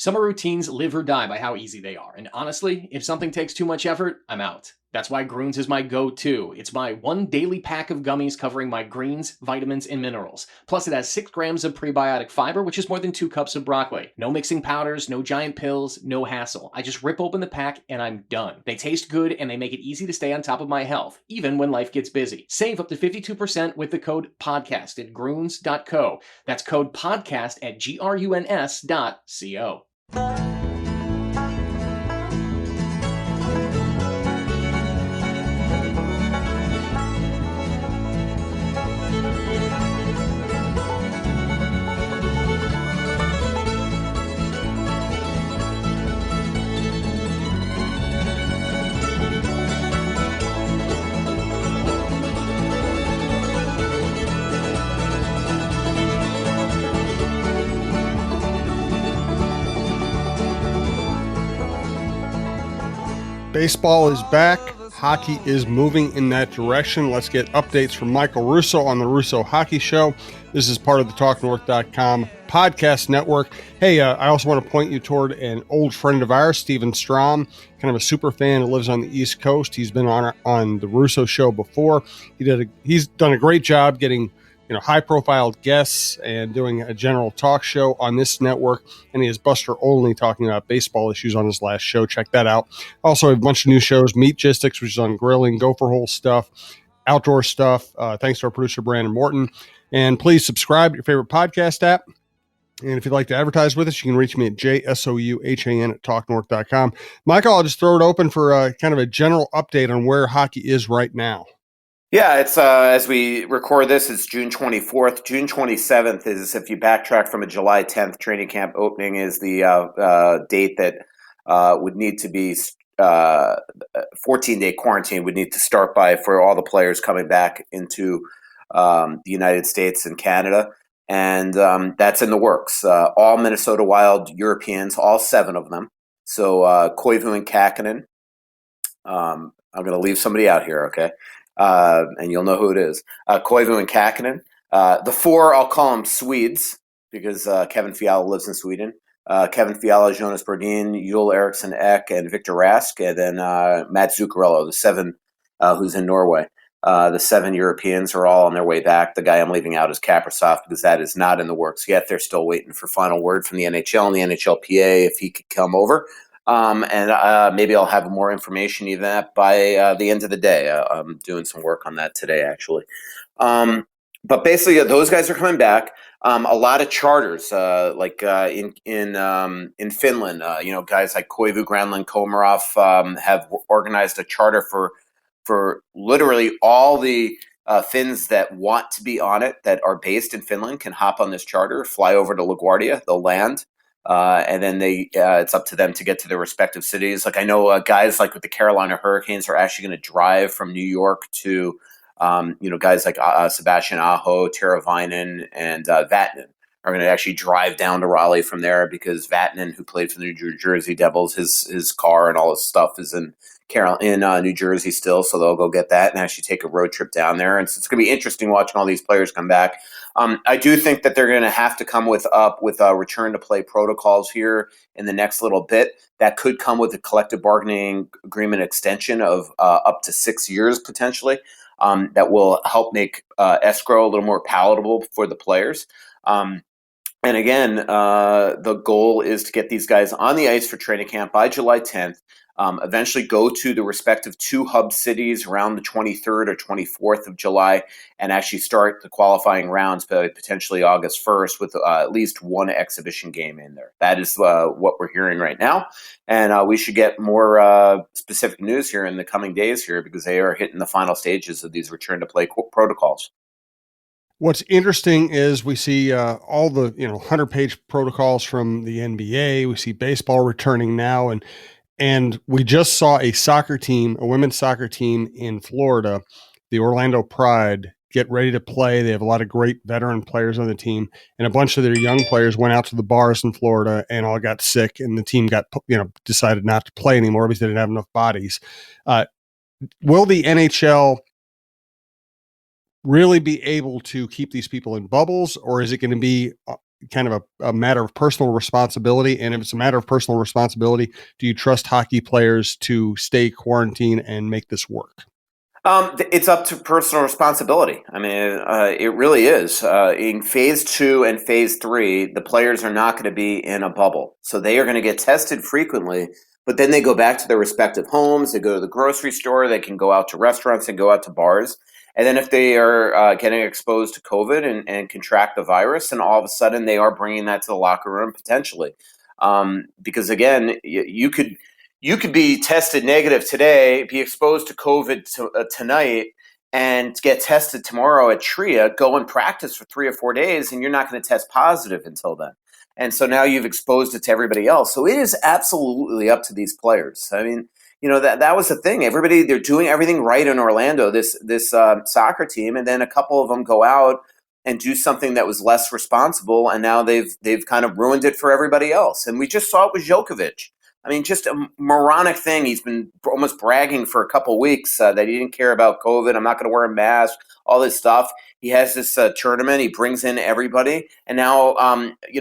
Summer routines live or die by how easy they are, and honestly, if something takes too much effort, I'm out. That's why Groons is my go-to. It's my one daily pack of gummies covering my greens, vitamins, and minerals. Plus, it has 6 grams of prebiotic fiber, which is more than 2 cups of broccoli. No mixing powders, no giant pills, no hassle. I just rip open the pack and I'm done. They taste good and they make it easy to stay on top of my health, even when life gets busy. Save up to 52% with the code PODCAST at Groons.co. That's code PODCAST at GRUNS.co. Baseball is back. Hockey is moving in that direction. Let's get updates from Michael Russo on the Russo Hockey Show. This is part of the TalkNorth.com podcast network. Hey, I also want to point you toward an old friend of ours, Steven Strom, kind of a super fan who lives on the East Coast. He's been on the Russo Show before. He's done a great job getting high-profile guests and doing a general talk show on this network, and he has Buster Olney talking about baseball issues on his last show. Check that out. Also, have a bunch of new shows, Meatgistics, which is on grilling, gopher hole stuff, outdoor stuff, thanks to our producer, Brandon Morton. And please subscribe to your favorite podcast app. And if you'd like to advertise with us, you can reach me at jsouhan@talknorth.com. Michael, I'll just throw it open for kind of a general update on where hockey is right now. Yeah, it's as we record this, it's June 24th. June 27th is, if you backtrack from a July 10th training camp opening, is the date that would need to be 14-day quarantine would need to start by for all the players coming back into the United States and Canada. And that's in the works. All Minnesota Wild Europeans, all 7 of them. So Koivu and Kakkonen. I'm going to leave somebody out here, okay? And you'll know who it is. Koivu and Kakkonen. The 4, I'll call them Swedes because Kevin Fiala lives in Sweden. Kevin Fiala, Jonas Brodin, Joel Eriksson Ek, and Victor Rask. And then Matt Zuccarello, the 7 who's in Norway. The 7 Europeans are all on their way back. The guy I'm leaving out is Kaprizov because that is not in the works yet. They're still waiting for final word from the NHL and the NHLPA if he could come over. And maybe I'll have more information even that by the end of the day. I'm doing some work on that today, actually. But basically, those guys are coming back. A lot of charters, like in Finland, guys like Koivu, Granlund, Komarov have organized a charter for literally all the Finns that want to be on it that are based in Finland can hop on this charter, fly over to LaGuardia, they'll land. And then it's up to them to get to their respective cities. Like I know guys like with the Carolina Hurricanes are actually going to drive from New York to, guys like Sebastian Aho, Teravainen, and Vatanen are going to actually drive down to Raleigh from there because Vatanen, who played for the New Jersey Devils, his car and all his stuff is in New Jersey still, so they'll go get that and actually take a road trip down there. And so it's going to be interesting watching all these players come back. I do think that they're going to have to come with return to play protocols here in the next little bit. That could come with a collective bargaining agreement extension of up to 6 years potentially. That will help make escrow a little more palatable for the players. And again, the goal is to get these guys on the ice for training camp by July 10th. Eventually go to the respective 2 hub cities around the 23rd or 24th of July and actually start the qualifying rounds by potentially August 1st with at least 1 exhibition game in there. That is what we're hearing right now. And we should get more specific news here in the coming days here because they are hitting the final stages of these return to play protocols. What's interesting is we see all the 100-page protocols from the NBA. We see baseball returning now, and we just saw a women's soccer team in Florida, the Orlando Pride, get ready to play. They have a lot of great veteran players on the team, and a bunch of their young players went out to the bars in Florida and all got sick, and the team decided not to play anymore because they didn't have enough bodies. Will the NHL really be able to keep these people in bubbles, or is it going to be kind of a matter of personal responsibility? And if it's a matter of personal responsibility, do you trust hockey players to stay quarantined and make this work? It's up to personal responsibility. I mean, it really is. In phase 2 and phase 3, the players are not going to be in a bubble. So they are going to get tested frequently, but then they go back to their respective homes. They go to the grocery store. They can go out to restaurants and go out to bars. And then if they are getting exposed to COVID and contract the virus, and all of a sudden they are bringing that to the locker room potentially. Because again, you could be tested negative today, be exposed to COVID tonight, and get tested tomorrow at TRIA, go and practice for 3 or 4 days, and you're not going to test positive until then. And so now you've exposed it to everybody else. So it is absolutely up to these players. I mean, that was the thing. Everybody, they're doing everything right in Orlando, this soccer team, and then a couple of them go out and do something that was less responsible, and now they've kind of ruined it for everybody else. And we just saw it with Djokovic. I mean, just a moronic thing. He's been almost bragging for a couple weeks that he didn't care about COVID. I'm not going to wear a mask, all this stuff. He has this tournament. He brings in everybody. And now,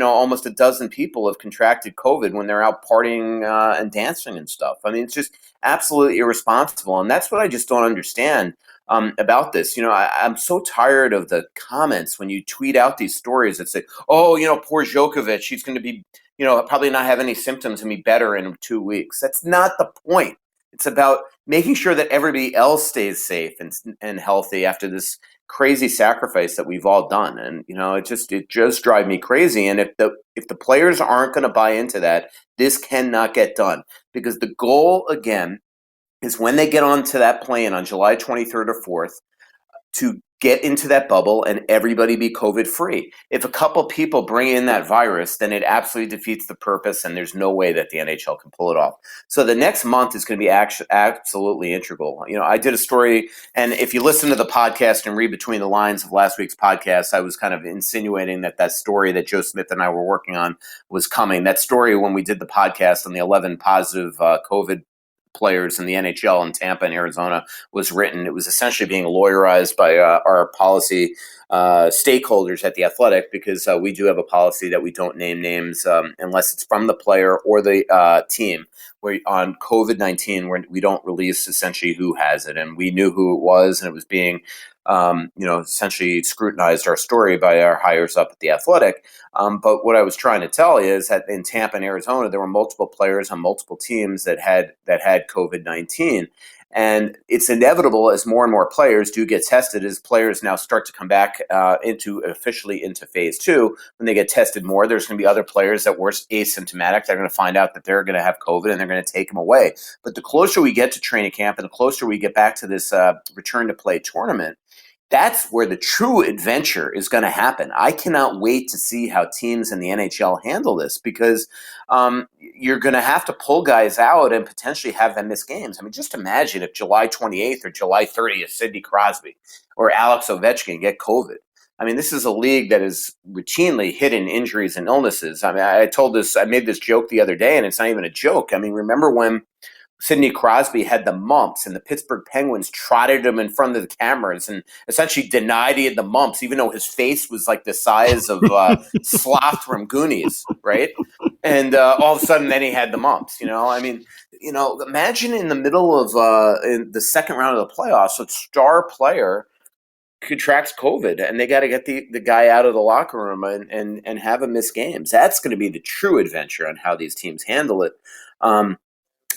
almost a dozen people have contracted COVID when they're out partying and dancing and stuff. I mean, it's just absolutely irresponsible. And that's what I just don't understand about this. I'm so tired of the comments when you tweet out these stories that say, oh, poor Djokovic, he's going to be probably not have any symptoms and be better in 2 weeks. That's not the point. It's about making sure that everybody else stays safe and healthy after this crazy sacrifice that we've all done. And, it just drives me crazy. And if the players aren't going to buy into that, this cannot get done, because the goal, again, is when they get onto that plane on July 23rd or 4th, to get into that bubble and everybody be COVID free. If a couple people bring in that virus, then it absolutely defeats the purpose, and there's no way that the NHL can pull it off. So the next month is going to be absolutely integral. I did a story, and if you listen to the podcast and read between the lines of last week's podcast, I was kind of insinuating that story that Joe Smith and I were working on was coming. That story, when we did the podcast on the 11 positive COVID players in the NHL in Tampa and Arizona, was written. It was essentially being lawyerized by our policy stakeholders at The Athletic, because we do have a policy that we don't name names unless it's from the player or the team. Where on COVID-19, we don't release essentially who has it, and we knew who it was, and it was being essentially scrutinized, our story, by our hires up at The Athletic. But what I was trying to tell you is that in Tampa and Arizona, there were multiple players on multiple teams that had COVID-19. And it's inevitable, as more and more players do get tested, as players now start to come back officially into phase 2. When they get tested more, there's going to be other players that were asymptomatic. They're going to find out that they're going to have COVID, and they're going to take them away. But the closer we get to training camp, and the closer we get back to this return to play tournament, that's where the true adventure is going to happen. I cannot wait to see how teams in the NHL handle this, because you're going to have to pull guys out and potentially have them miss games. I mean, just imagine if July 28th or July 30th, Sidney Crosby or Alex Ovechkin get COVID. I mean, this is a league that is routinely hidden injuries and illnesses. I mean, I made this joke the other day, and it's not even a joke. I mean, remember when Sidney Crosby had the mumps, and the Pittsburgh Penguins trotted him in front of the cameras and essentially denied he had the mumps, even though his face was like the size of Sloth from Goonies, right? And all of a sudden, then he had the mumps. I mean, imagine in the middle of in the second round of the playoffs, a star player contracts COVID, and they got to get the guy out of the locker room and have him miss games. That's going to be the true adventure on how these teams handle it.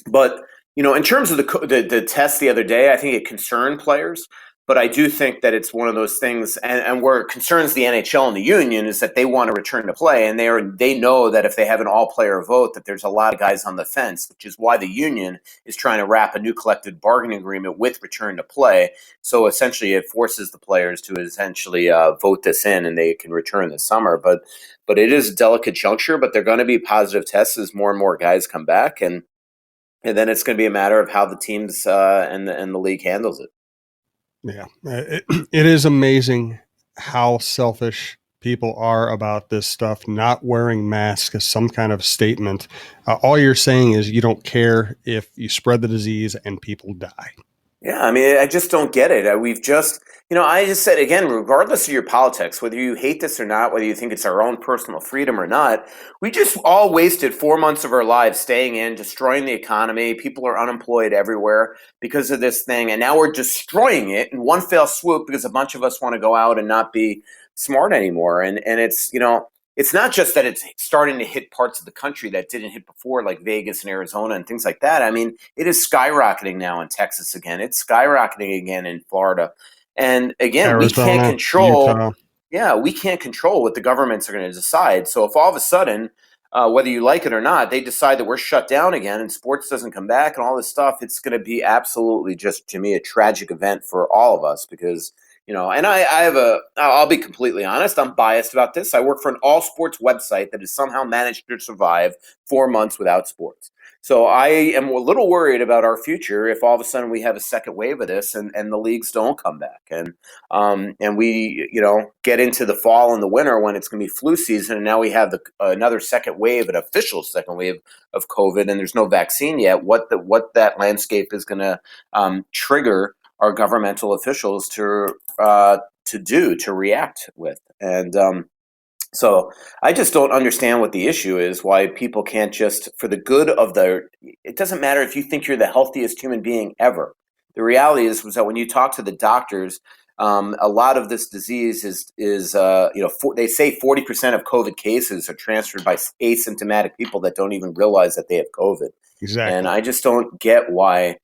But in terms of the test the other day, I think it concerned players. But I do think that it's one of those things, and where it concerns the NHL and the union, is that they want to return to play, and they know that if they have an all-player vote, that there's a lot of guys on the fence, which is why the union is trying to wrap a new collective bargaining agreement with return to play. So essentially, it forces the players to essentially vote this in, and they can return this summer. But it is a delicate juncture. But they're going to be positive tests as more and more guys come back, and then it's going to be a matter of how the teams and the league handles it. Yeah, it is amazing how selfish people are about this stuff. Not wearing masks is some kind of statement. All you're saying is you don't care if you spread the disease and people die. Yeah, I mean, I just don't get it. We've just, I just said again, regardless of your politics, whether you hate this or not, whether you think it's our own personal freedom or not, we just all wasted 4 months of our lives staying in, destroying the economy. People are unemployed everywhere because of this thing. And now we're destroying it in one fell swoop because a bunch of us want to go out and not be smart anymore. And it's not just that it's starting to hit parts of the country that didn't hit before, like Vegas and Arizona and things like that. I mean, it is skyrocketing now in Texas again. It's skyrocketing again in Florida. And again, we can't Arizona, control. Utah. Yeah, we can't control what the governments are going to decide. So if all of a sudden, whether you like it or not, they decide that we're shut down again and sports doesn't come back and all this stuff, it's going to be absolutely just, to me, a tragic event for all of us because and I'll be completely honest, I'm biased about this. I work for an all sports website that has somehow managed to survive 4 months without sports. So I am a little worried about our future if all of a sudden we have a second wave of this and the leagues don't come back. And we, get into the fall and the winter when it's going to be flu season. And now we have another second wave, an official second wave of COVID, and there's no vaccine yet. What that landscape is going to trigger our governmental officials to react with. And so I just don't understand what the issue is, why people can't just, for the good of it doesn't matter if you think you're the healthiest human being ever. The reality is was that when you talk to the doctors, a lot of this disease is they say 40% of COVID cases are transferred by asymptomatic people that don't even realize that they have COVID. Exactly. And I just don't get why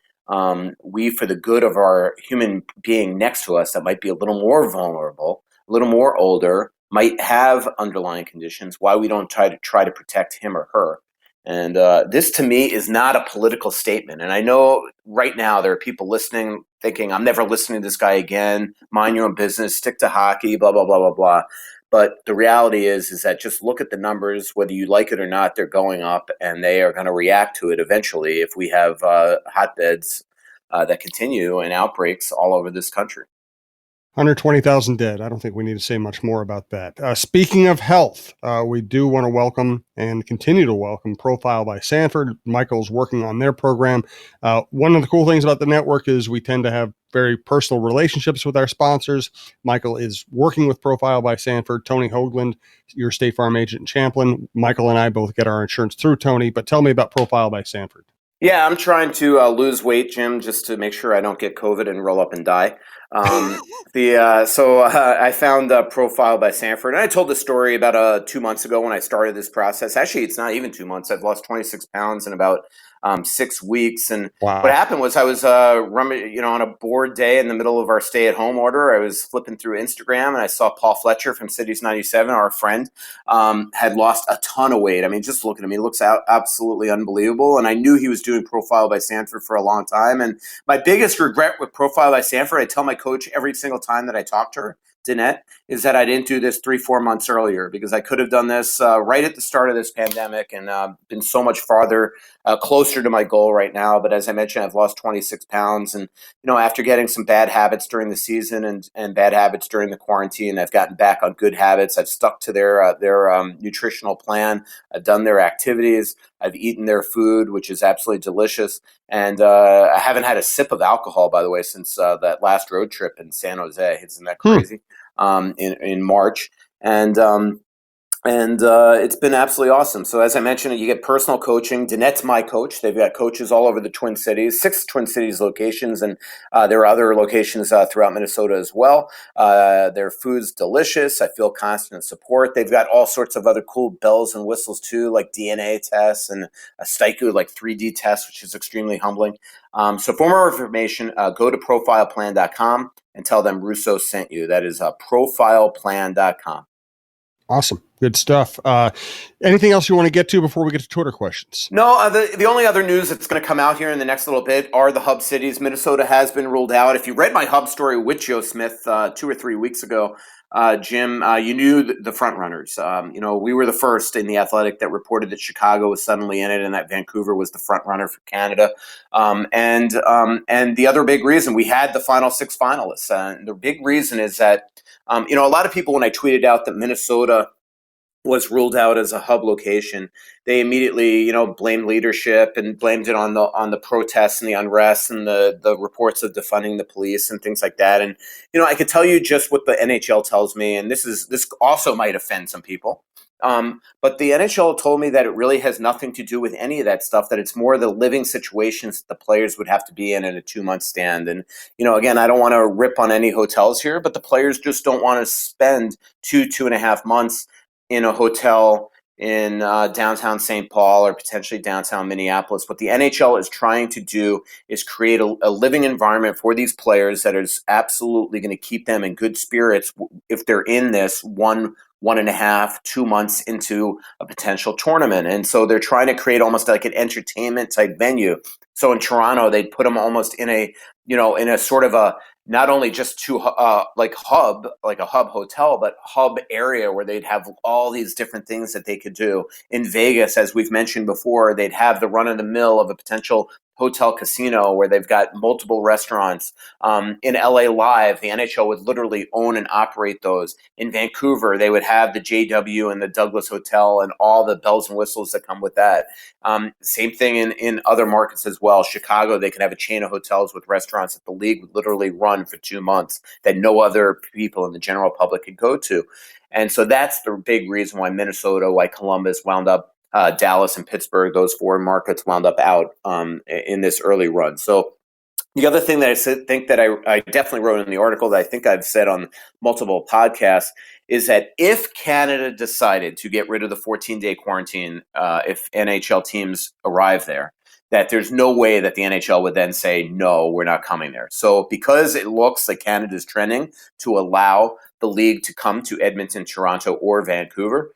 we, for the good of our human being next to us that might be a little more vulnerable, a little more older, might have underlying conditions, why we don't try to protect him or her. And this, to me, is not a political statement. And I know right now there are people listening thinking, I'm never listening to this guy again. Mind your own business. Stick to hockey, blah, blah, blah, blah, blah. But the reality is that just look at the numbers, whether you like it or not, they're going up, and they are going to react to it eventually if we have hotbeds that continue and outbreaks all over this country. 120,000 dead. I don't think we need to say much more about that. Speaking of health, we do want to welcome and continue to welcome Profile by Sanford. Michael's working on their program. One of the cool things about the network is we tend to have very personal relationships with our sponsors. Michael is working with Profile by Sanford. Tony Hoagland, your State Farm agent in Champlin. Michael and I both get our insurance through Tony, but tell me about Profile by Sanford. Yeah, I'm trying to lose weight, Jim, just to make sure I don't get COVID and roll up and die. So I found Profile by Sanford, and I told the story about 2 months ago when I started this process. Actually, it's not even 2 months. I've lost 26 pounds in about 6 weeks. And Wow. What happened was I was on a bored day in the middle of our stay-at-home order. I was flipping through Instagram, and I saw Paul Fletcher from Cities 97, our friend, had lost a ton of weight. I mean, just look at him. He looks absolutely unbelievable. And I knew he was doing Profile by Sanford for a long time. And my biggest regret with Profile by Sanford, I tell my coach every single time that I talk to her, Danette, is that I didn't do this 3-4 months earlier, because I could have done this right at the start of this pandemic and been so much farther closer to my goal right now. But as I mentioned, I've lost 26 pounds. And, after getting some bad habits during the season and bad habits during the quarantine, I've gotten back on good habits. I've stuck to their nutritional plan. I've done their activities. I've eaten their food, which is absolutely delicious. And I haven't had a sip of alcohol, by the way, since that last road trip in San Jose. Isn't that crazy? In March. And it's been absolutely awesome. So as I mentioned, you get personal coaching. Danette's my coach. They've got coaches all over the Twin Cities, 6 Twin Cities locations, and there are other locations throughout Minnesota as well. Their food's delicious. I feel constant support. They've got all sorts of other cool bells and whistles too, like DNA tests and a Staiku, like 3D test, which is extremely humbling. So for more information, go to profileplan.com and tell them Russo sent you. That is profileplan.com. Awesome. Good stuff. Anything else you want to get to before we get to Twitter questions? No, the only other news that's going to come out here in the next little bit are the hub cities. Minnesota has been ruled out. If you read my hub story with Joe Smith 2 or 3 weeks ago, Jim, you knew the front runners. We were the first in The Athletic that reported that Chicago was suddenly in it and that Vancouver was the front runner for Canada. And the other big reason, we had the final 6 finalists. The big reason is that, a lot of people, when I tweeted out that Minnesota was ruled out as a hub location, they immediately, blamed leadership and blamed it on the protests and the unrest and the reports of defunding the police and things like that. And I could tell you just what the NHL tells me, and this also might offend some people. But the NHL told me that it really has nothing to do with any of that stuff, that it's more the living situations that the players would have to be in a 2-month stand. And, again, I don't want to rip on any hotels here, but the players just don't want to spend 2.5 months in a hotel in downtown St. Paul or potentially downtown Minneapolis. What the NHL is trying to do is create a living environment for these players that is absolutely going to keep them in good spirits if they're in this 1.5, 2 months into a potential tournament. And so they're trying to create almost like an entertainment type venue. So in Toronto, they'd put them almost in a sort of a, not only just to like a hub hotel, but hub area where they'd have all these different things that they could do. In Vegas, as we've mentioned before, they'd have the run of the mill of a potential hotel casino where they've got multiple restaurants. In LA Live, the NHL would literally own and operate those. In Vancouver, they would have the JW and the Douglas Hotel and all the bells and whistles that come with that. Same thing in other markets as well. Chicago, they could have a chain of hotels with restaurants that the league would literally run for 2 months that no other people in the general public could go to. And so that's the big reason why Minnesota, why Columbus wound up, Dallas and Pittsburgh, those 4 markets wound up out in this early run. So the other thing that think that I definitely wrote in the article that I think I've said on multiple podcasts is that if Canada decided to get rid of the 14-day quarantine, if NHL teams arrive there, that there's no way that the NHL would then say, no, we're not coming there. So because it looks like Canada is trending to allow the league to come to Edmonton, Toronto, or Vancouver,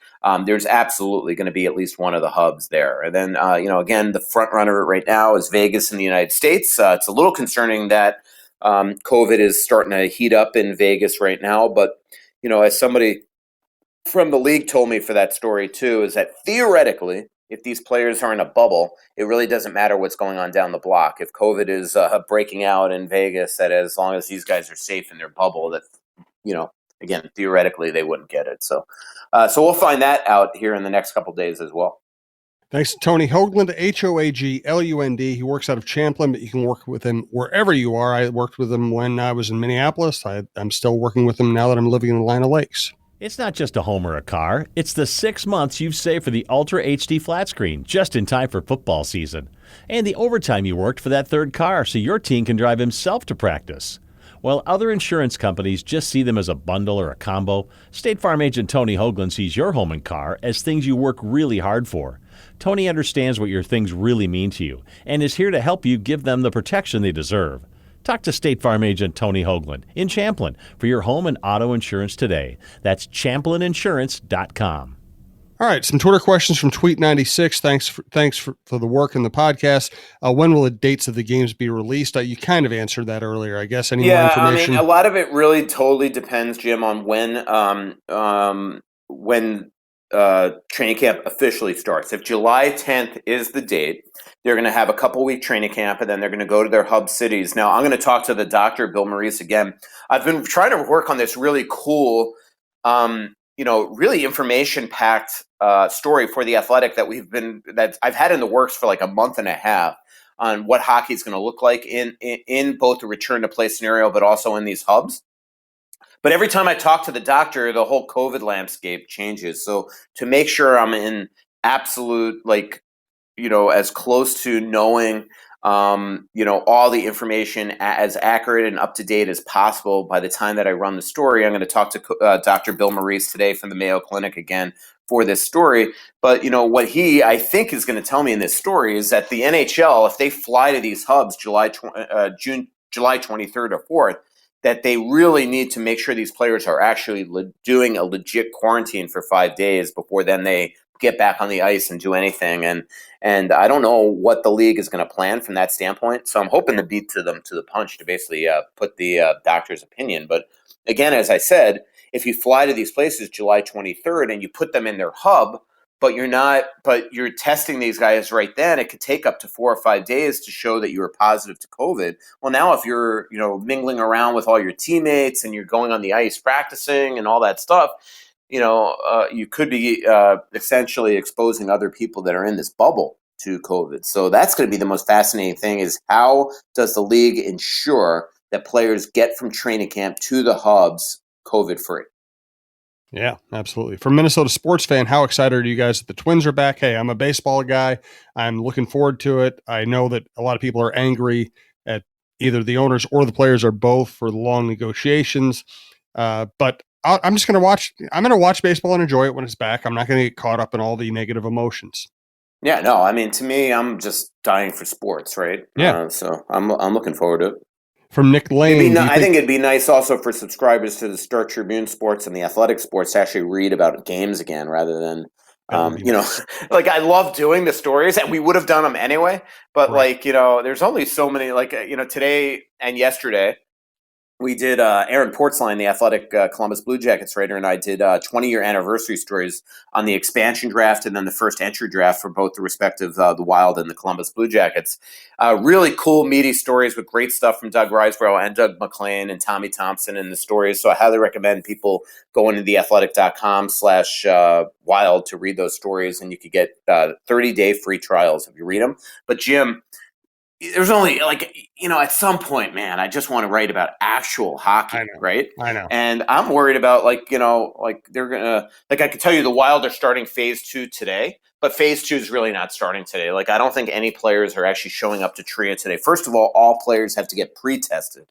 there's absolutely going to be at least one of the hubs there. And then, again, the front runner right now is Vegas in the United States. It's a little concerning that COVID is starting to heat up in Vegas right now. But, as somebody from the league told me for that story too, is that theoretically, if these players are in a bubble, it really doesn't matter what's going on down the block. If COVID is breaking out in Vegas, that as long as these guys are safe in their bubble, that, again, theoretically they wouldn't get it. So we'll find that out here in the next couple of days as well. Thanks to Tony Hoagland, Hoaglund. He works out of Champlin, but you can work with him wherever you are. I worked with him when I was in Minneapolis. I'm still working with him now that I'm living in Atlantic Lakes. It's not just a home or a car. It's the 6 months you've saved for the Ultra HD flat screen, just in time for football season. And the overtime you worked for that third car so your team can drive himself to practice. While other insurance companies just see them as a bundle or a combo, State Farm agent Tony Hoagland sees your home and car as things you work really hard for. Tony understands what your things really mean to you and is here to help you give them the protection they deserve. Talk to State Farm agent Tony Hoagland in Champlin for your home and auto insurance today. That's ChamplinInsurance.com. All right, some Twitter questions from Tweet96. Thanks for the work in the podcast. When will the dates of the games be released? You kind of answered that earlier, I guess. Any more information? I mean, a lot of it really totally depends, Jim, on when training camp officially starts. If July 10th is the date, they're going to have a couple-week training camp, and then they're going to go to their hub cities. Now, I'm going to talk to the doctor, Bill Maurice, again. I've been trying to work on this really cool, really information-packed story for The Athletic that I've had in the works for like a month and a half on what hockey is going to look like in both the return-to-play scenario, but also in these hubs. But every time I talk to the doctor, the whole COVID landscape changes. So to make sure I'm in absolute, as close to knowing, all the information as accurate and up to date as possible by the time that I run the story, I'm going to talk to Dr. Bill Maurice today from the Mayo Clinic again for this story. But, what I think is going to tell me in this story is that the NHL, if they fly to these hubs July 23rd or 4th, that they really need to make sure these players are actually doing a legit quarantine for 5 days before then they get back on the ice and do anything. And I don't know what the league is going to plan from that standpoint. So I'm hoping to beat them to the punch to basically put the doctor's opinion. But again, as I said, if you fly to these places July 23rd and you put them in their hub, but you're testing these guys right then, it could take up to 4 or 5 days to show that you were positive to COVID. Well, now if you're, mingling around with all your teammates and you're going on the ice practicing and all that stuff, you could be essentially exposing other people that are in this bubble to COVID. So that's going to be the most fascinating thing, is how does the league ensure that players get from training camp to the hubs COVID free? Yeah, absolutely. For Minnesota sports fan, how excited are you guys that the Twins are back? Hey, I'm a baseball guy. I'm looking forward to it. I know that a lot of people are angry at either the owners or the players, or both, for the long negotiations. But I'm just going to watch. I'm going to watch baseball and enjoy it when it's back. I'm not going to get caught up in all the negative emotions. Yeah, no, I mean, to me, I'm just dying for sports, right? Yeah. So I'm looking forward to it. From Nick Lane, I think it'd be nice also for subscribers to the Star Tribune Sports and the Athletic Sports to actually read about games again, rather than, that would be nice. like, I love doing the stories, and we would have done them anyway. But Right. there's only so many. Today and yesterday, we did Aaron Portzline, the Athletic Columbus Blue Jackets writer, and I did 20-year anniversary stories on the expansion draft and then the first entry draft for both the respective the Wild and the Columbus Blue Jackets. Really cool, meaty stories with great stuff from Doug Riseborough and Doug McLean and Tommy Thompson in the stories. So I highly recommend people going to theathletic.com/wild to read those stories, and you could get 30-day free trials if you read them. But Jim, there's only at some point, man, I just want to write about actual hockey, right? I know. And I'm worried about they're gonna, I could tell you the Wild are starting phase 2 today, but phase 2 is really not starting today. I don't think any players are actually showing up to TRIA today. First of all players have to get pre-tested.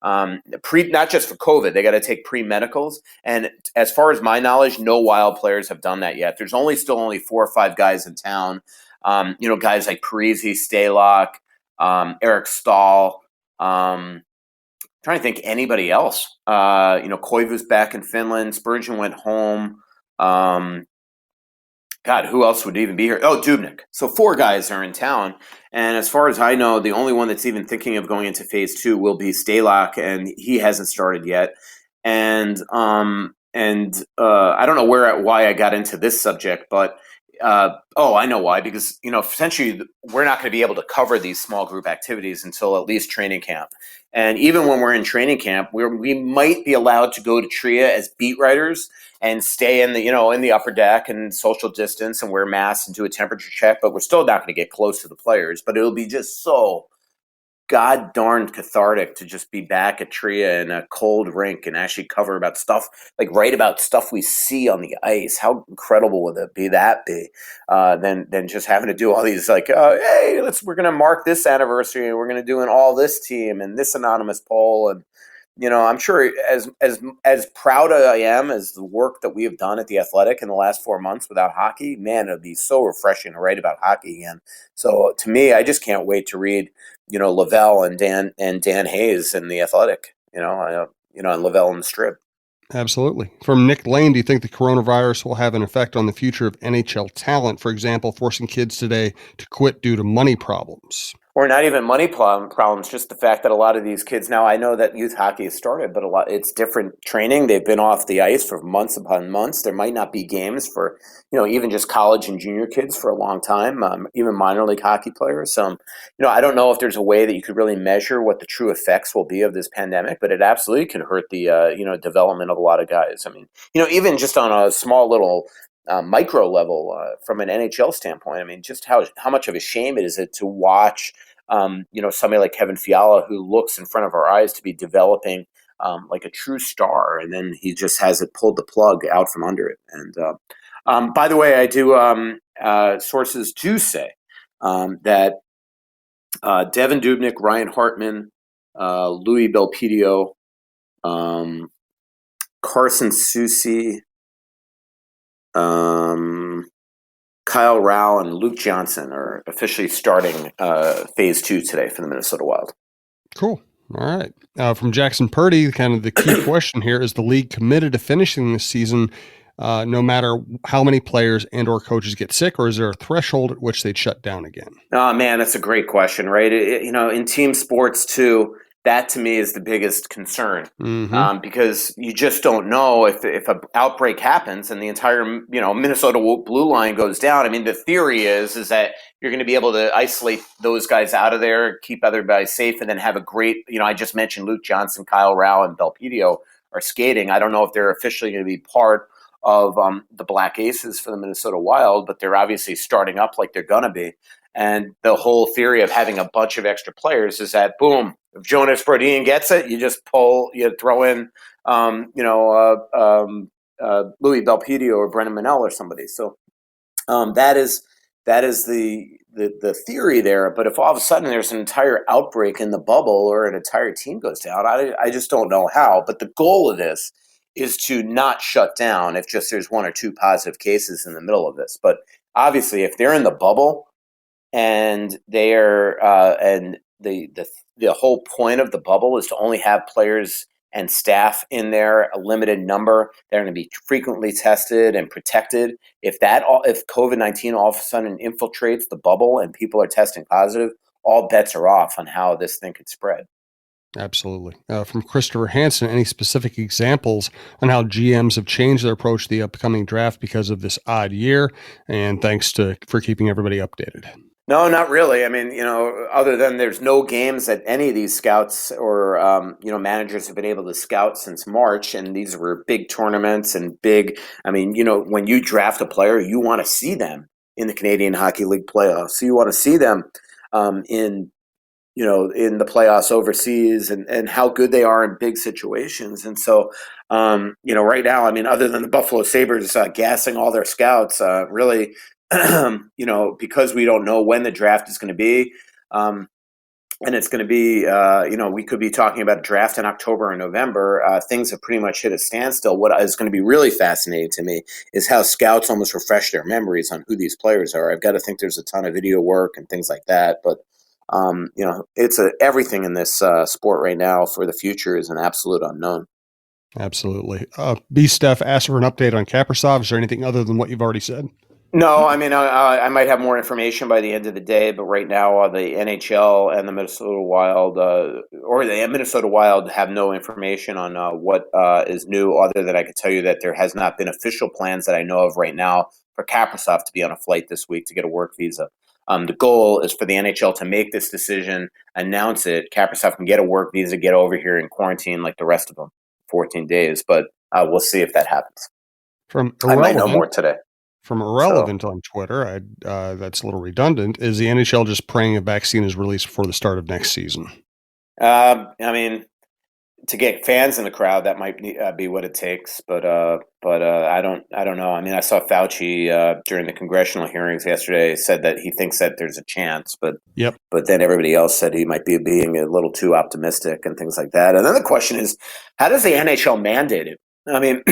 Not just for COVID, they got to take pre-medicals. And as far as my knowledge, no Wild players have done that yet. There's still only 4 or 5 guys in town. Guys like Parisi, Stalock, Eric Stahl, trying to think anybody else. Koivu's back in Finland. Spurgeon went home. God, who else would even be here? Oh, Dubnyk. So 4 guys are in town. And as far as I know, the only one that's even thinking of going into phase 2 will be Stalock, and he hasn't started yet. And I don't know why I got into this subject, but I know why. Because, essentially we're not going to be able to cover these small group activities until at least training camp. And even when we're in training camp, we might be allowed to go to TRIA as beat writers and stay in the upper deck and social distance and wear masks and do a temperature check. But we're still not going to get close to the players. But it'll be just so god darned cathartic to just be back at TRIA in a cold rink and actually cover about stuff, write about stuff we see on the ice. How incredible would it be than just having to do all these hey, we're going to mark this anniversary and we're going to do an all this team and this anonymous poll. And I'm sure as proud I am as the work that we have done at The Athletic in the last 4 months without hockey, man, it'd be so refreshing to write about hockey again. So to me, I just can't wait to read, Lavelle and Dan Hayes in The Athletic, and Lavelle in the Strip. Absolutely. From Nick Lane, do you think the coronavirus will have an effect on the future of NHL talent? For example, forcing kids today to quit due to money problems? Or not even money problems, just the fact that a lot of these kids now, I know that youth hockey has started, but it's different training. They've been off the ice for months upon months. There might not be games for, even just college and junior kids for a long time, even minor league hockey players. I don't know if there's a way that you could really measure what the true effects will be of this pandemic, but it absolutely can hurt the, development of a lot of guys. I mean, even just on a small little micro level from an NHL standpoint. I mean, just how much of a shame it is to watch, somebody like Kevin Fiala, who looks in front of our eyes to be developing like a true star, and then he just has it pulled the plug out from under it. And by the way, I do sources do say that Devin Dubnyk, Ryan Hartman, Louis Belpedio, Carson Soucy, Kyle Rao and Luke Johnson are officially starting phase 2 today for the Minnesota Wild. Cool. All right. From Jackson Purdy, kind of the key question here, is the league committed to finishing this season no matter how many players and or coaches get sick, or is there a threshold at which they'd shut down again? Oh, man, that's a great question, right? In team sports too, that to me is the biggest concern, because you just don't know if an outbreak happens and the entire Minnesota blue line goes down. I mean, the theory is that you're going to be able to isolate those guys out of there, keep everybody safe, and then have a great. I just mentioned Luke Johnson, Kyle Rao, and Belpedio are skating. I don't know if they're officially going to be part of the Black Aces for the Minnesota Wild, but they're obviously starting up like they're going to be. And the whole theory of having a bunch of extra players is that, boom, if Jonas Brodin gets it, you just throw in, Louis Belpedio or Brennan Manel or somebody. So that is the theory there. But if all of a sudden there's an entire outbreak in the bubble or an entire team goes down, I just don't know how. But the goal of this is to not shut down if just there's one or two positive cases in the middle of this. But obviously, if they're in the bubble and they're and the whole point of the bubble is to only have players and staff in there, a limited number. They're going to be frequently tested and protected. If COVID-19 all of a sudden infiltrates the bubble and people are testing positive, all bets are off on how this thing could spread. Absolutely. From Christopher Hansen, any specific examples on how GMs have changed their approach to the upcoming draft because of this odd year? And thanks for keeping everybody updated. No, not really. I mean, other than there's no games that any of these scouts or, managers have been able to scout since March. And these were big tournaments and when you draft a player, you want to see them in the Canadian Hockey League playoffs. So you want to see them in the playoffs overseas and how good they are in big situations. And so, right now, I mean, other than the Buffalo Sabres gassing all their scouts, really, because we don't know when the draft is going to be, and it's going to be, we could be talking about a draft in October or November. Things have pretty much hit a standstill. What is going to be really fascinating to me is how scouts almost refresh their memories on who these players are. I've got to think there's a ton of video work and things like that, but it's everything in this sport right now for the future is an absolute unknown. Absolutely. B. Steph asked for an update on Kaprizov. Is there anything other than what you've already said? No, I mean, I might have more information by the end of the day, but right now the NHL and the Minnesota Wild, or the Minnesota Wild, have no information on what is new, other than I could tell you that there has not been official plans that I know of right now for Kaprizov to be on a flight this week to get a work visa. The goal is for the NHL to make this decision, announce it. Kaprizov can get a work visa, get over here and quarantine like the rest of them, 14 days. But we'll see if that happens. I might know more today. From Irrelevant on Twitter, that's a little redundant. Is the NHL just praying a vaccine is released before the start of next season? I mean, to get fans in the crowd, that might be what it takes. But I don't know. I mean, I saw Fauci during the congressional hearings yesterday said that he thinks that there's a chance, but then everybody else said he might be being a little too optimistic and things like that. And then the question is, how does the NHL mandate it? I mean.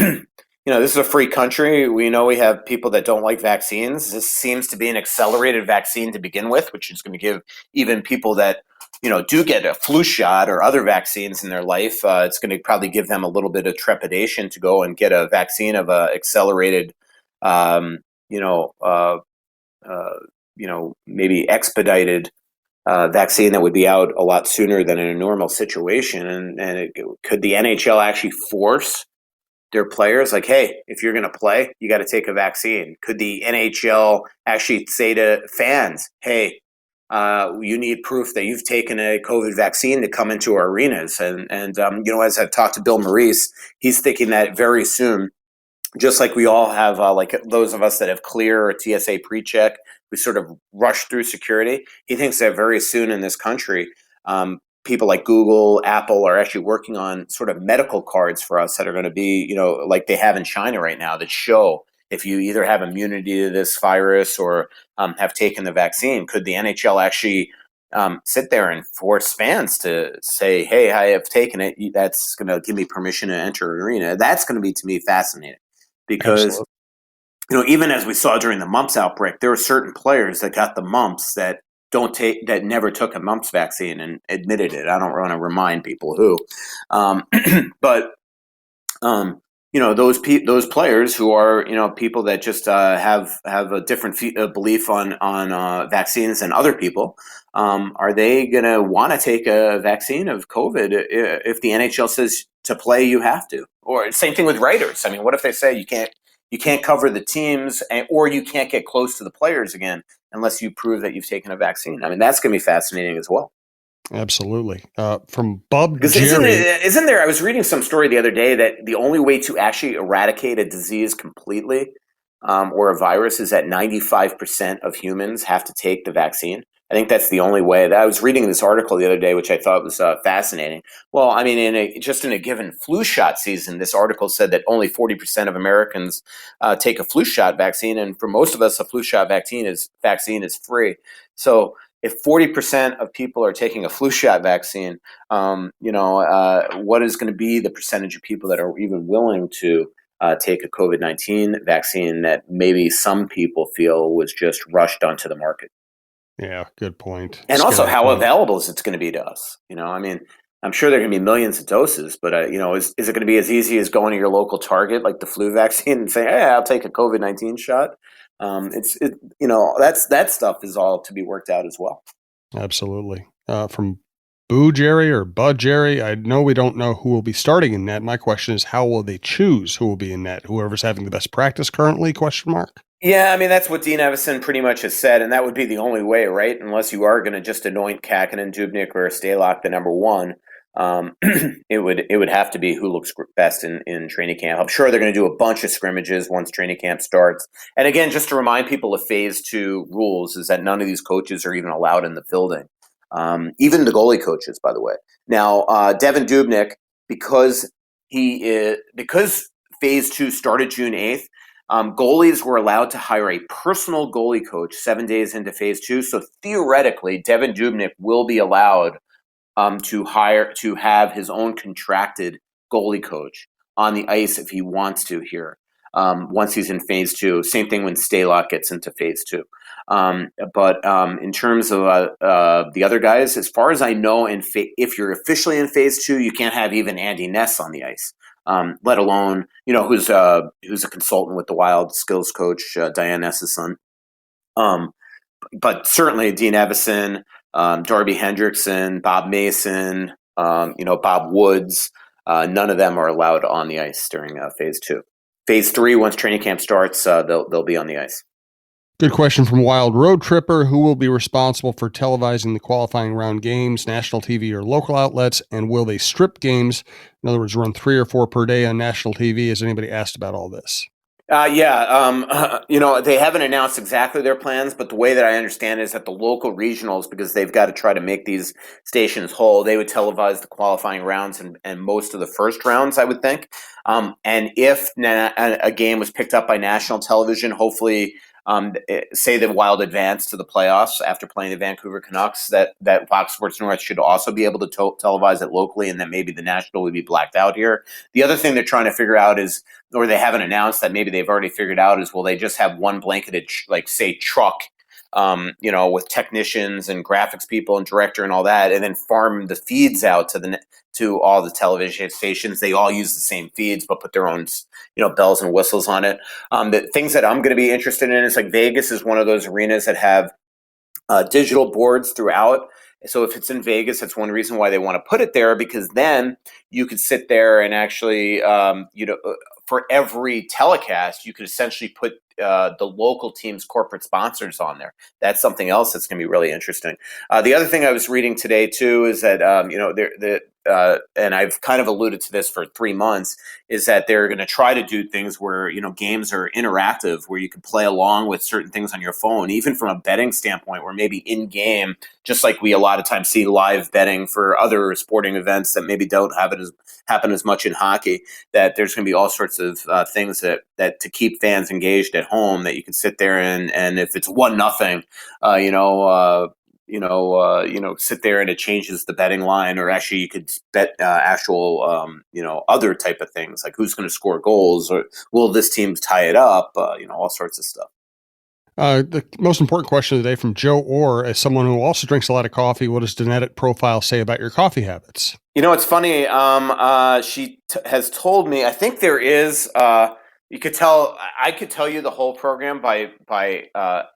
This is a free country. We know we have people that don't like vaccines. This seems to be an accelerated vaccine to begin with, which is going to give even people that, do get a flu shot or other vaccines in their life, it's going to probably give them a little bit of trepidation to go and get a vaccine of a accelerated, maybe expedited vaccine that would be out a lot sooner than in a normal situation. And could the NHL actually force their players like, hey, if you're going to play, you got to take a vaccine? Could the NHL actually say to fans, hey, you need proof that you've taken a COVID vaccine to come into our arenas? And as I've talked to Bill Maurice, he's thinking that very soon, just like we all have, like those of us that have clear or TSA pre-check, we sort of rush through security. He thinks that very soon in this country, people like Google, Apple are actually working on sort of medical cards for us that are going to be, like they have in China right now, that show if you either have immunity to this virus or have taken the vaccine. Could the NHL actually sit there and force fans to say, hey, I have taken it. That's going to give me permission to enter an arena. That's going to be, to me, fascinating because, even as we saw during the mumps outbreak, there were certain players that got the mumps that never took a mumps vaccine and admitted it. I don't want to remind people who, but those players who are people that just have a different belief on vaccines than other people. Are they going to want to take a vaccine of COVID if the NHL says to play you have to? Or same thing with writers. I mean, what if they say you can't cover the teams or you can't get close to the players again unless you prove that you've taken a vaccine? I mean, that's going to be fascinating as well. Absolutely. From Bub Because Jerry. isn't there? I was reading some story the other day that the only way to actually eradicate a disease completely, or a virus, is that 95% of humans have to take the vaccine. I think that's the only way. I was reading this article the other day, which I thought was fascinating. Well, I mean, just in a given flu shot season, this article said that only 40% of Americans take a flu shot vaccine, and for most of us, a flu shot vaccine is free. So if 40% of people are taking a flu shot vaccine, what is going to be the percentage of people that are even willing to take a COVID-19 vaccine that maybe some people feel was just rushed onto the market? Yeah, good point. And also, Scary how point. available is it going to be to us? I mean, I'm sure there are going to be millions of doses, but is it going to be as easy as going to your local Target, like the flu vaccine, and saying, "Hey, I'll take a COVID-19 shot"? That stuff is all to be worked out as well. Absolutely. From Boo Jerry or Bud Jerry, I know we don't know who will be starting in net. My question is, how will they choose who will be in net? Whoever's having the best practice currently? Question mark. Yeah, I mean, that's what Dean Evison pretty much has said, and that would be the only way, right? Unless you are going to just anoint Kakinen, Dubnyk, or Stalock the number one, it would have to be who looks best in training camp. I'm sure they're going to do a bunch of scrimmages once training camp starts. And again, just to remind people of Phase 2 rules is that none of these coaches are even allowed in the building, even the goalie coaches, by the way. Now, Devin Dubnyk, because Phase 2 started June 8th. Goalies were allowed to hire a personal goalie coach 7 days into Phase 2. So theoretically, Devin Dubnyk will be allowed to have his own contracted goalie coach on the ice if he wants to here. Once he's in Phase 2, same thing when Stalock gets into Phase 2. But in terms of the other guys, as far as I know, if you're officially in Phase 2, you can't have even Andy Ness on the ice. Let alone, who's a consultant with the Wild, skills coach, Diane Ness's son. But certainly Dean Evison, Darby Hendrickson, Bob Mason, Bob Woods, none of them are allowed on the ice during Phase 2. Phase 3, once training camp starts, they'll be on the ice. Good question from Wild Road Tripper. Who will be responsible for televising the qualifying round games, national TV or local outlets? And will they strip games? In other words, run 3 or 4 per day on national TV? Has anybody asked about all this? They haven't announced exactly their plans, but the way that I understand it is that the local regionals, because they've got to try to make these stations whole, they would televise the qualifying rounds and most of the first rounds, I would think. And if a game was picked up by national television, hopefully, say the Wild advance to the playoffs after playing the Vancouver Canucks, that Fox Sports North should also be able to televise it locally, and that maybe the national would be blacked out here. The other thing they're trying to figure out is, or they haven't announced that maybe they've already figured out, is will they just have one blanketed, truck, with technicians and graphics people and director and all that, and then farm the feeds out to all the television stations. They all use the same feeds, but put their own, bells and whistles on it. The things that I'm going to be interested in is, like, Vegas is one of those arenas that have digital boards throughout. So if it's in Vegas, that's one reason why they want to put it there, because then you could sit there and actually, for every telecast, you could essentially put the local team's corporate sponsors on there. That's something else that's going to be really interesting. The other thing I was reading today too is that and I've kind of alluded to this for 3 months, is that they're going to try to do things where games are interactive, where you can play along with certain things on your phone, even from a betting standpoint, where maybe in game, just like we a lot of times see live betting for other sporting events that maybe don't happen as much in hockey, that there's going to be all sorts of things that to keep fans engaged at home, that you can sit there and if it's 1-0, sit there and it changes the betting line, or actually you could bet actual, other type of things, like who's going to score goals, or will this team tie it up, all sorts of stuff. The most important question of the day from Joe Orr, as someone who also drinks a lot of coffee, what does Genetic Profile say about your coffee habits? It's funny. She has told me, I think there is, I could tell you the whole program by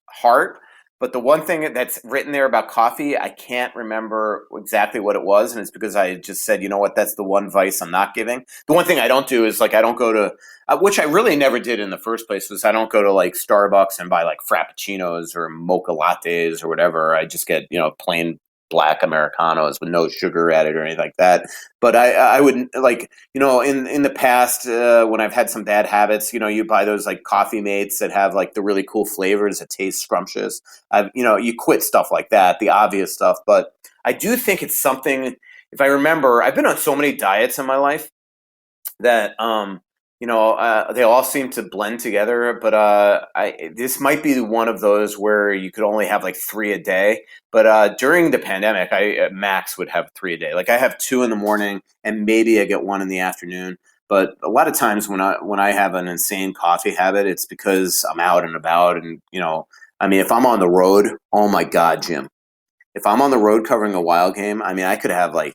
heart. But the one thing that's written there about coffee, I can't remember exactly what it was, and it's because I just said, you know what, that's the one vice I'm not giving. The one thing I don't do is, I don't go to, which I really never did in the first place, was I don't go to Starbucks and buy frappuccinos or mocha lattes or whatever. I just get plain black Americanos with no sugar added or anything like that. But I would like, in the past, when I've had some bad habits, you buy those like Coffee Mates that have like the really cool flavors that taste scrumptious. You quit stuff like that, the obvious stuff. But I do think it's something, if I remember, I've been on so many diets in my life that they all seem to blend together. But this might be one of those where you could only have like 3 a day. But during the pandemic, I at max would have 3 a day. Like I have 2 in the morning, and maybe I get 1 in the afternoon. But a lot of times when I have an insane coffee habit, it's because I'm out and about, and if I'm on the road, oh my God, Jim. If I'm on the road covering a Wild game, I could have like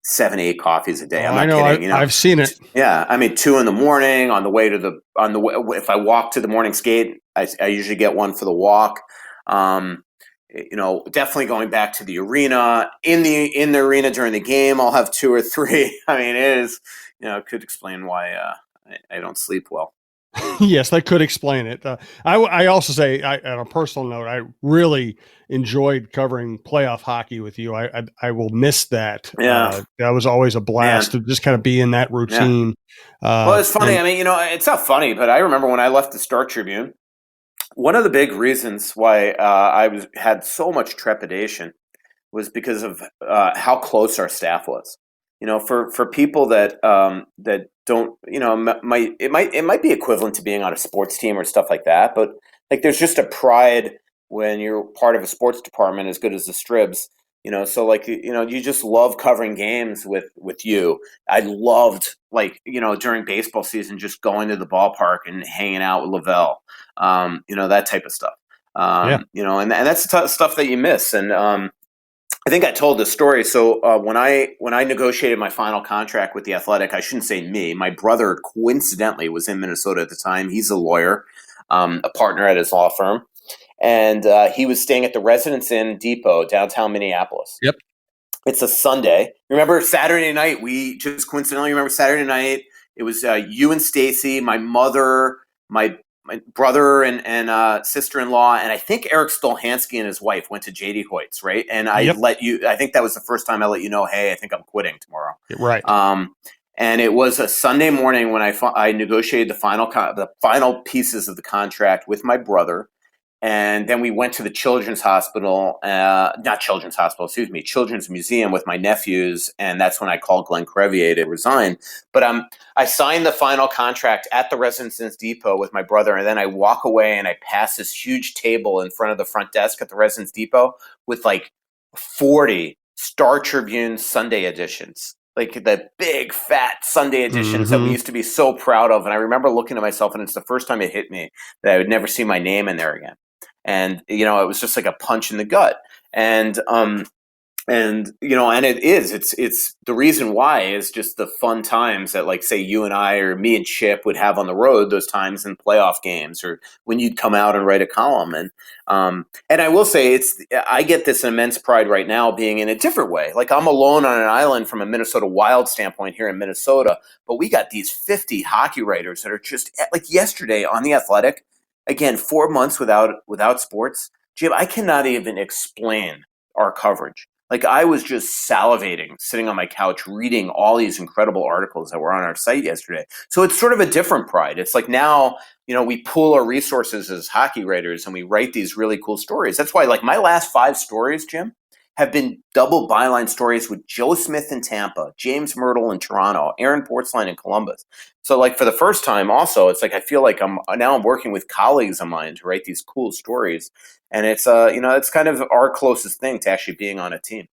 7, 8 coffees a day. I'm not kidding. I've seen it. Yeah, 2 in the morning on the way if I walk to the morning skate, I usually get 1 for the walk. Definitely going back to the arena. In the arena during the game, I'll have 2 or 3. It is, it could explain why I don't sleep well. Yes, that could explain it. I also say, on a personal note, I really enjoyed covering playoff hockey with you. I will miss that. Yeah, that was always a blast to just kind of be in that routine. Yeah. Well, it's funny. It's not funny, but I remember when I left the Star Tribune, one of the big reasons why I had so much trepidation was because of how close our staff was. For people that don't, it might be equivalent to being on a sports team or stuff like that. But like, there's just a pride when you're part of a sports department as good as the Stribs. So like, you just love covering games with you. I loved, like, during baseball season, just going to the ballpark and hanging out with Lavelle, that type of stuff. And that's the stuff that you miss. And I think I told this story. So when I negotiated my final contract with the Athletic, I shouldn't say me. My brother coincidentally was in Minnesota at the time. He's a lawyer, a partner at his law firm, and he was staying at the Residence Inn Depot, downtown Minneapolis. Yep. It's a Sunday. Remember Saturday night? We just coincidentally remember Saturday night. It was you and Stacy, my mother, my brother and sister-in-law, and I think Eric Stolhansky and his wife went to JD Hoyt's, right? And I think that was the first time I let you know, hey, I think I'm quitting tomorrow. Right. And it was a Sunday morning when I negotiated the final pieces of the contract with my brother. And then we went to the Children's Museum with my nephews. And that's when I called Glenn Crevier to resign. But I signed the final contract at the Residence Inn Depot with my brother. And then I walk away and I pass this huge table in front of the front desk at the Residence Depot with like 40 Star Tribune Sunday editions. Like the big fat Sunday editions that we used to be so proud of. And I remember looking at myself, and it's the first time it hit me that I would never see my name in there again. And, it was just like a punch in the gut. And it is, it's the reason why is just the fun times that, like, say you and I or me and Chip would have on the road, those times in playoff games or when you'd come out and write a column. And I will say I get this immense pride right now being in a different way. Like, I'm alone on an island from a Minnesota Wild standpoint here in Minnesota, but we got these 50 hockey writers that are just like yesterday on The Athletic. Again, 4 months without sports. Jim, I cannot even explain our coverage. Like, I was just salivating, sitting on my couch, reading all these incredible articles that were on our site yesterday. So it's sort of a different pride. It's like now, we pool our resources as hockey writers and we write these really cool stories. That's why, like, my last 5 stories, Jim, have been double byline stories with Joe Smith in Tampa, James Myrtle in Toronto, Aaron Portzline in Columbus. So, like, for the first time also, it's like I feel like I'm working with colleagues of mine to write these cool stories. And it's it's kind of our closest thing to actually being on a team.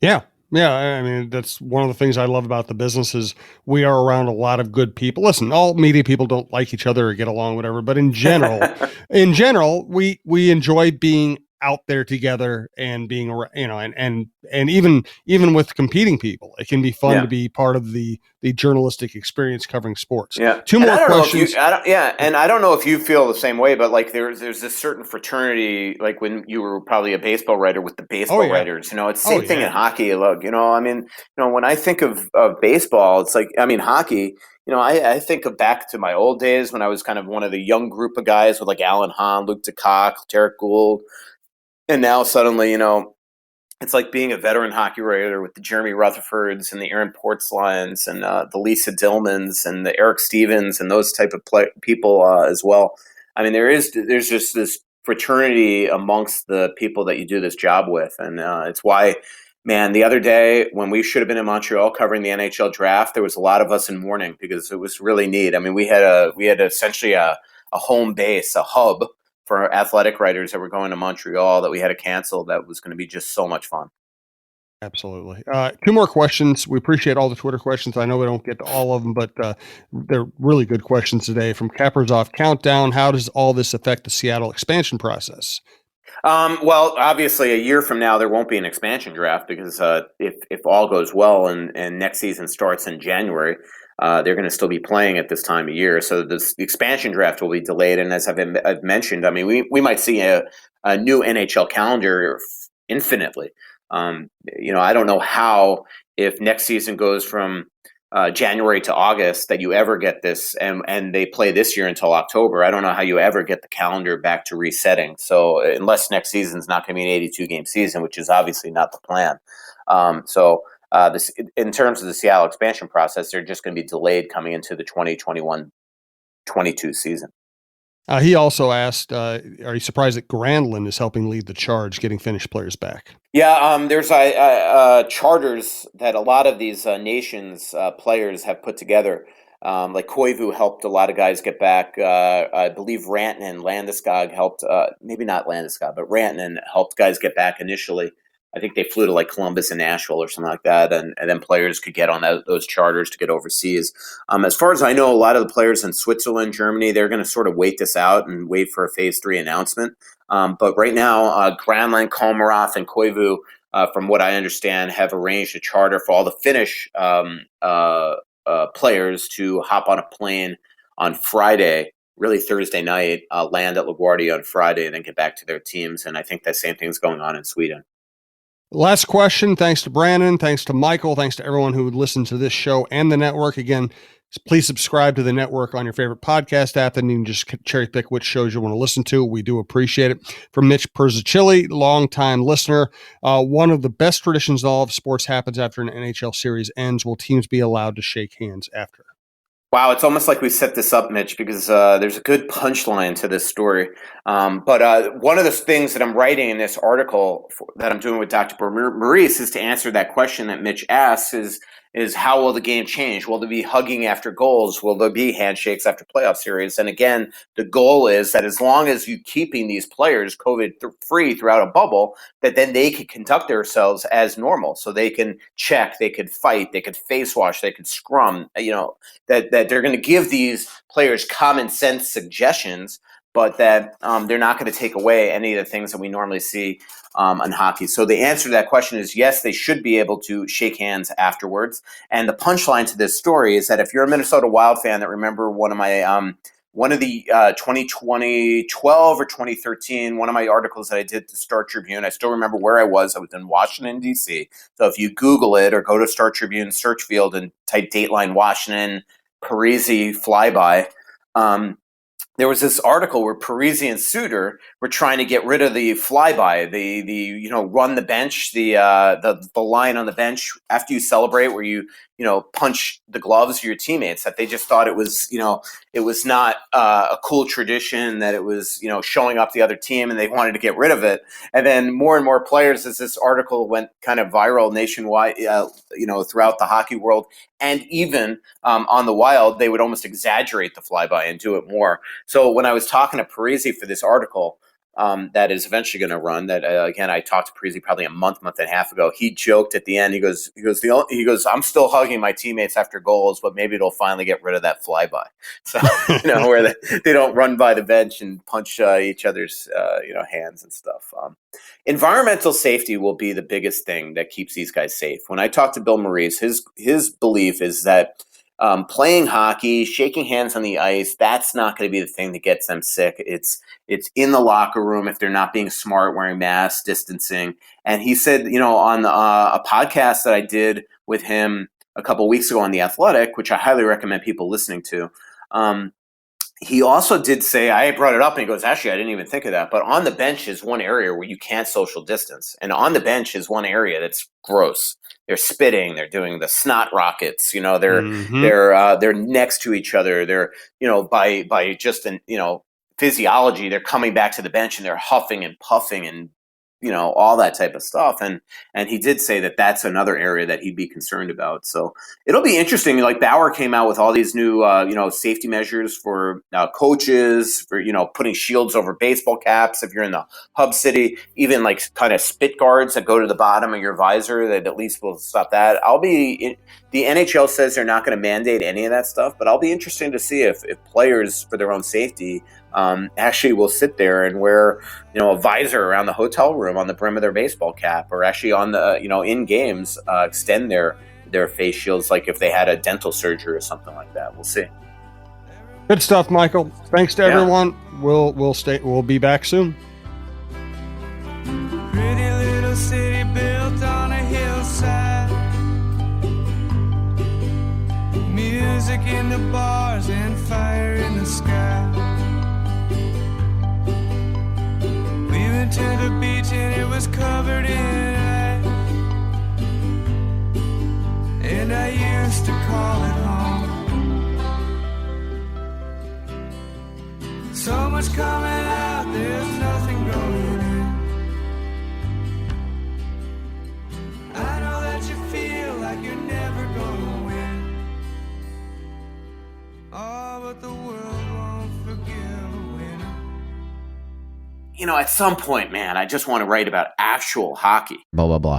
Yeah. Yeah. That's one of the things I love about the business is we are around a lot of good people. Listen, all media people don't like each other or get along, whatever. But in general, we enjoy being out there together and being, and even with competing people, it can be fun to be part of the journalistic experience covering sports. Yeah. 2 more questions. And I don't know if you feel the same way, but like there's this certain fraternity, like when you were probably a baseball writer with the baseball writers, it's the same thing in hockey. Look, when I think of baseball, it's like, hockey, I think of back to my old days when I was kind of one of the young group of guys with like Alan Hahn, Luke DeCock, Derek Gould. And now suddenly, it's like being a veteran hockey writer with the Jeremy Rutherfords and the Aaron Portzlines and the Lisa Dillmans and the Eric Stevens and those type of people as well. I mean, there's just this fraternity amongst the people that you do this job with, and it's why, man. The other day when we should have been in Montreal covering the NHL draft, there was a lot of us in mourning because it was really neat. I mean, we had essentially a home base, a hub for athletic writers that were going to Montreal that we had to cancel. That was going to be just so much fun. Absolutely. Two more questions. We appreciate all the Twitter questions. I know we don't get to all of them, but they're really good questions today. From Cappers Off Countdown, how does all this affect the Seattle expansion process? Well, obviously, a year from now, there won't be an expansion draft because if all goes well and next season starts in January, they're going to still be playing at this time of year. So the expansion draft will be delayed. And as I've mentioned, I mean, we might see a new NHL calendar infinitely. I don't know how, if next season goes from January to August, that you ever get this, and they play this year until October. I don't know how you ever get the calendar back to resetting. So unless next season's not going to be an 82 game season, which is obviously not the plan. This, in terms of the Seattle expansion process, they're just going to be delayed coming into the 2021-22 season. He also asked, are you surprised that Granlund is helping lead the charge, getting Finnish players back? Yeah, there's charters that a lot of these nations players have put together. Like Koivu helped a lot of guys get back. I believe Rantanen and Landeskog helped, maybe not Landeskog, but Rantanen helped guys get back initially. I think they flew to like Columbus and Nashville or something like that, and then players could get on those charters to get overseas. As far as I know, a lot of the players in Switzerland, Germany, they're going to sort of wait this out and wait for a Phase 3 announcement. But right now, Granlund, Komarov, and Koivu, from what I understand, have arranged a charter for all the Finnish players to hop on a plane on Friday, really Thursday night, land at LaGuardia on Friday, and then get back to their teams. And I think that same thing's going on in Sweden. Last question. Thanks to Brandon. Thanks to Michael. Thanks to everyone who would listen to this show and the network. Again, please subscribe to the network on your favorite podcast app, and you can just cherry pick which shows you want to listen to. We do appreciate it. From Mitch Perzacilli, longtime listener, one of the best traditions in all of sports happens after an NHL series ends. Will teams be allowed to shake hands after? Wow, it's almost like we set this up, Mitch, because there's a good punchline to this story. But one of the things that I'm writing in this article that I'm doing with Dr. Maurice is to answer that question that Mitch asks is how will the game change? Will there be hugging after goals? Will there be handshakes after playoff series? And again, the goal is that as long as you're keeping these players COVID-free throughout a bubble, that then they can conduct themselves as normal. So they can check, they could fight, they could face wash, they could scrum, that they're going to give these players common sense suggestions, but that they're not going to take away any of the things that we normally see in hockey. So the answer to that question is yes, they should be able to shake hands afterwards. And the punchline to this story is that if you're a Minnesota Wild fan that remember one of the 2012 or 2013, one of my articles that I did to Star Tribune, I still remember where I was. I was in Washington, D.C. So if you Google it or go to Star Tribune search field and type Dateline Washington, Parisi flyby, there was this article where Parisi and Suter were trying to get rid of the flyby, the run the bench, the line on the bench after you celebrate, where you punch the gloves of your teammates. That they just thought it was it was not a cool tradition, that it was showing up the other team, and they wanted to get rid of it. And then more and more players, as this article went kind of viral nationwide, throughout the hockey world, and even on the Wild, they would almost exaggerate the flyby and do it more. So when I was talking to Parisi for this article that is eventually going to run, that again, I talked to Parisi probably a month and a half ago. He joked at the end. He goes, I'm still hugging my teammates after goals, but maybe it'll finally get rid of that flyby. So where they don't run by the bench and punch each other's hands and stuff. Environmental safety will be the biggest thing that keeps these guys safe. When I talked to Bill Maurice, his belief is that playing hockey, shaking hands on the ice, that's not going to be the thing that gets them sick. It's in the locker room if they're not being smart, wearing masks, distancing. And he said, on a podcast that I did with him a couple of weeks ago on The Athletic, which I highly recommend people listening to, he also did say, I brought it up, and he goes, actually, I didn't even think of that. But on the bench is one area where you can't social distance. And on the bench is one area that's gross. They're spitting. They're doing the snot rockets. They're next to each other. They're, by just physiology, they're coming back to the bench and they're huffing and puffing and all that type of stuff. And he did say that that's another area that he'd be concerned about. So it'll be interesting. Like Bauer came out with all these new, safety measures for coaches, for, putting shields over baseball caps if you're in the hub city, even like kind of spit guards that go to the bottom of your visor that at least will stop that. The NHL says they're not going to mandate any of that stuff, but I'll be interested to see if players, for their own safety, actually will sit there and wear, a visor around the hotel room on the brim of their baseball cap, or actually on the, in games, extend their face shields, like if they had a dental surgery or something like that. We'll see. Good stuff, Michael. Thanks to everyone. We'll be back soon. Pretty little city built on a hillside. Music in the bars and fire in the sky. We went to the beach and it was covered in ice. And I used to call it home. So much coming out, there's nothing going in. I know that you feel like you're never gonna win. Oh, but the world won't forgive a winner. At some point, man, I just want to write about actual hockey. Blah, blah, blah.